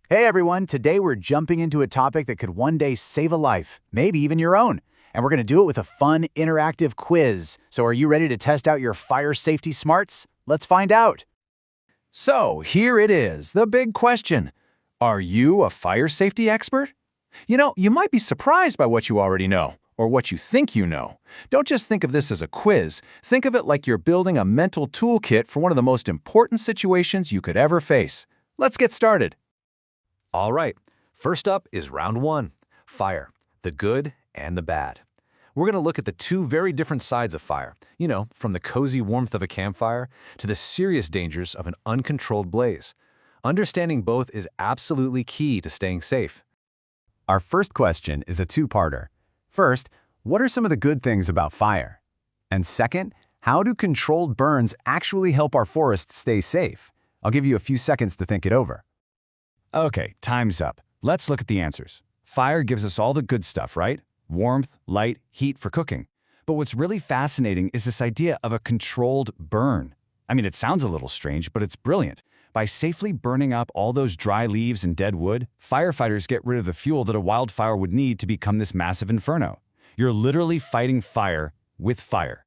Hey everyone, today we're jumping into a topic that could one day save a life, maybe even your own. And we're going to do it with a fun, interactive quiz. So are you ready to test out your fire safety smarts? Let's find out. So here it is, the big question. Are you a fire safety expert? You might be surprised by what you already know, or what you think you know. Don't just think of this as a quiz. Think of it like you're building a mental toolkit for one of the most important situations you could ever face. Let's get started. All right, first up is round one, fire, the good and the bad. We're going to look at the two very different sides of fire, from the cozy warmth of a campfire to the serious dangers of an uncontrolled blaze. Understanding both is absolutely key to staying safe. Our first question is a two-parter. First, what are some of the good things about fire? And second, how do controlled burns actually help our forests stay safe? I'll give you a few seconds to think it over. Okay, time's up. Let's look at the answers. Fire gives us all the good stuff, right? Warmth, light, heat for cooking. But what's really fascinating is this idea of a controlled burn. I mean, it sounds a little strange, but it's brilliant. By safely burning up all those dry leaves and dead wood, firefighters get rid of the fuel that a wildfire would need to become this massive inferno. You're literally fighting fire with fire.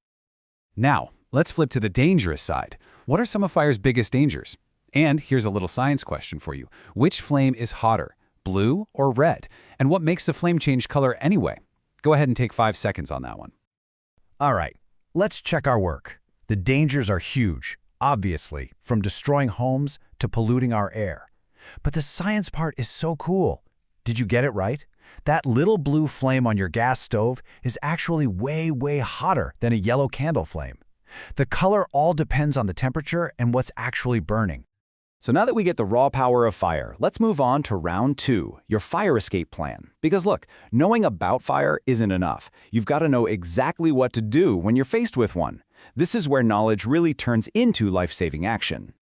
Now, let's flip to the dangerous side. What are some of fire's biggest dangers? And here's a little science question for you. Which flame is hotter, blue or red? And what makes the flame change color anyway? Go ahead and take 5 seconds on that one. All right, let's check our work. The dangers are huge, obviously, from destroying homes to polluting our air. But the science part is so cool. Did you get it right? That little blue flame on your gas stove is actually way, way hotter than a yellow candle flame. The color all depends on the temperature and what's actually burning. So now that we get the raw power of fire, let's move on to round two, your fire escape plan. Because look, knowing about fire isn't enough. You've got to know exactly what to do when you're faced with one. This is where knowledge really turns into life-saving action.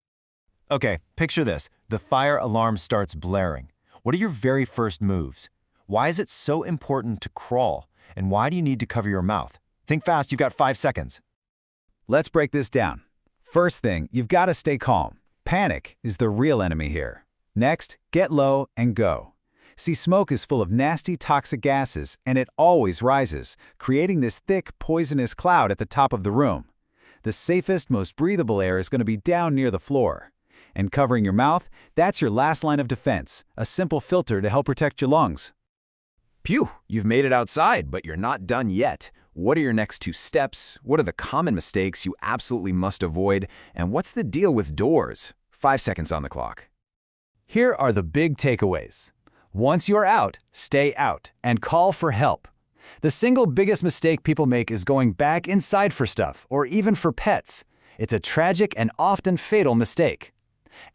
Okay, picture this. The fire alarm starts blaring. What are your very first moves? Why is it so important to crawl? And why do you need to cover your mouth? Think fast, you've got 5 seconds. Let's break this down. First thing, you've got to stay calm. Panic is the real enemy here. Next, get low and go. See, smoke is full of nasty toxic gases, and it always rises, creating this thick, poisonous cloud at the top of the room. The safest, most breathable air is going to be down near the floor. And covering your mouth, that's your last line of defense, a simple filter to help protect your lungs. Phew, you've made it outside, but you're not done yet. What are your next 2 steps? What are the common mistakes you absolutely must avoid? And what's the deal with doors? 5 seconds on the clock. Here are the big takeaways. Once you're out, stay out and call for help. The single biggest mistake people make is going back inside for stuff, or even for pets. It's a tragic and often fatal mistake.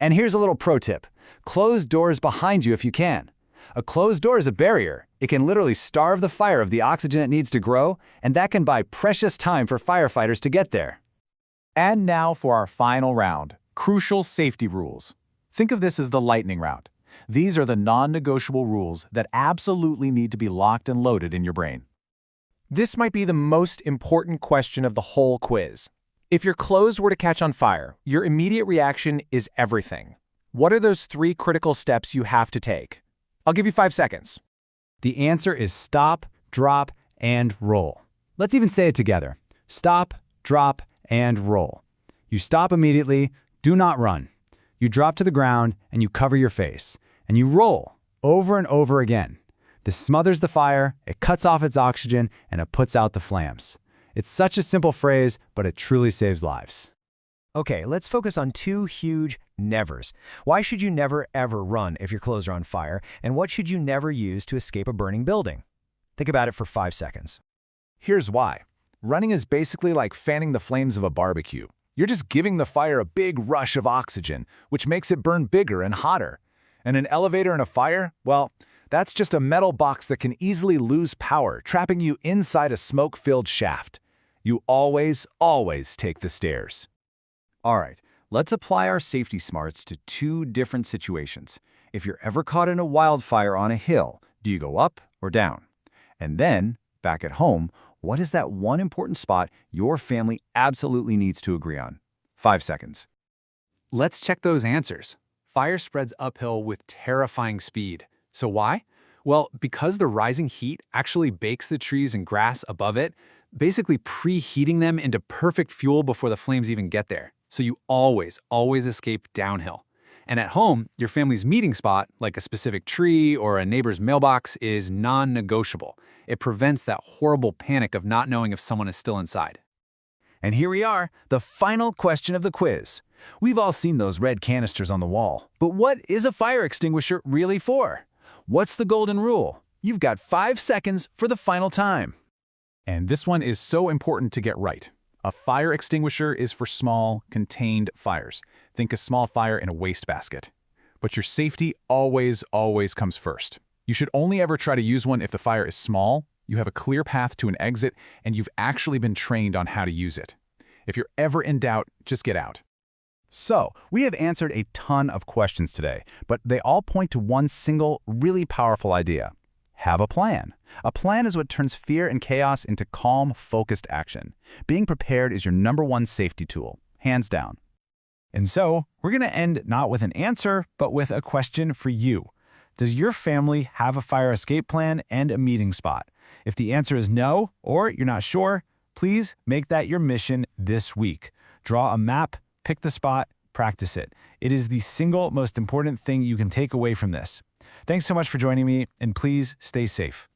And here's a little pro tip. Close doors behind you if you can. A closed door is a barrier. It can literally starve the fire of the oxygen it needs to grow, and that can buy precious time for firefighters to get there. And now for our final round, crucial safety rules. Think of this as the lightning round. These are the non-negotiable rules that absolutely need to be locked and loaded in your brain. This might be the most important question of the whole quiz. If your clothes were to catch on fire, your immediate reaction is everything. What are those 3 critical steps you have to take? I'll give you 5 seconds. The answer is stop, drop, and roll. Let's even say it together. Stop, drop, and roll. You stop immediately, do not run. You drop to the ground and you cover your face. And you roll over and over again. This smothers the fire, it cuts off its oxygen, and it puts out the flames. It's such a simple phrase, but it truly saves lives. Okay, let's focus on 2 huge nevers. Why should you never ever run if your clothes are on fire? And what should you never use to escape a burning building? Think about it for 5 seconds. Here's why. Running is basically like fanning the flames of a barbecue. You're just giving the fire a big rush of oxygen, which makes it burn bigger and hotter. And an elevator in a fire, well, that's just a metal box that can easily lose power, trapping you inside a smoke-filled shaft. You always, always take the stairs. All right, let's apply our safety smarts to 2 different situations. If you're ever caught in a wildfire on a hill, do you go up or down? And then, back at home, what is that one important spot your family absolutely needs to agree on? 5 seconds. Let's check those answers. Fire spreads uphill with terrifying speed. So why? Well, because the rising heat actually bakes the trees and grass above it, basically preheating them into perfect fuel before the flames even get there. So you always escape downhill. And at home, your family's meeting spot, like a specific tree or a neighbor's mailbox, is non-negotiable. It prevents that horrible panic of not knowing if someone is still inside. And here we are, the final question of the quiz. We've all seen those red canisters on the wall, but what is a fire extinguisher really for? What's the golden rule? You've got 5 seconds for the final time. And this one is so important to get right. A fire extinguisher is for small, contained fires. Think a small fire in a wastebasket. But your safety always comes first. You should only ever try to use one if the fire is small, you have a clear path to an exit, and you've actually been trained on how to use it. If you're ever in doubt, just get out. So, we have answered a ton of questions today, but they all point to one single, really powerful idea. Have a plan. A plan is what turns fear and chaos into calm, focused action. Being prepared is your #1 safety tool, hands down. And so, we're going to end not with an answer, but with a question for you. Does your family have a fire escape plan and a meeting spot? If the answer is no, or you're not sure, please make that your mission this week. Draw a map, pick the spot, practice it. It is the single most important thing you can take away from this. Thanks so much for joining me, and please stay safe.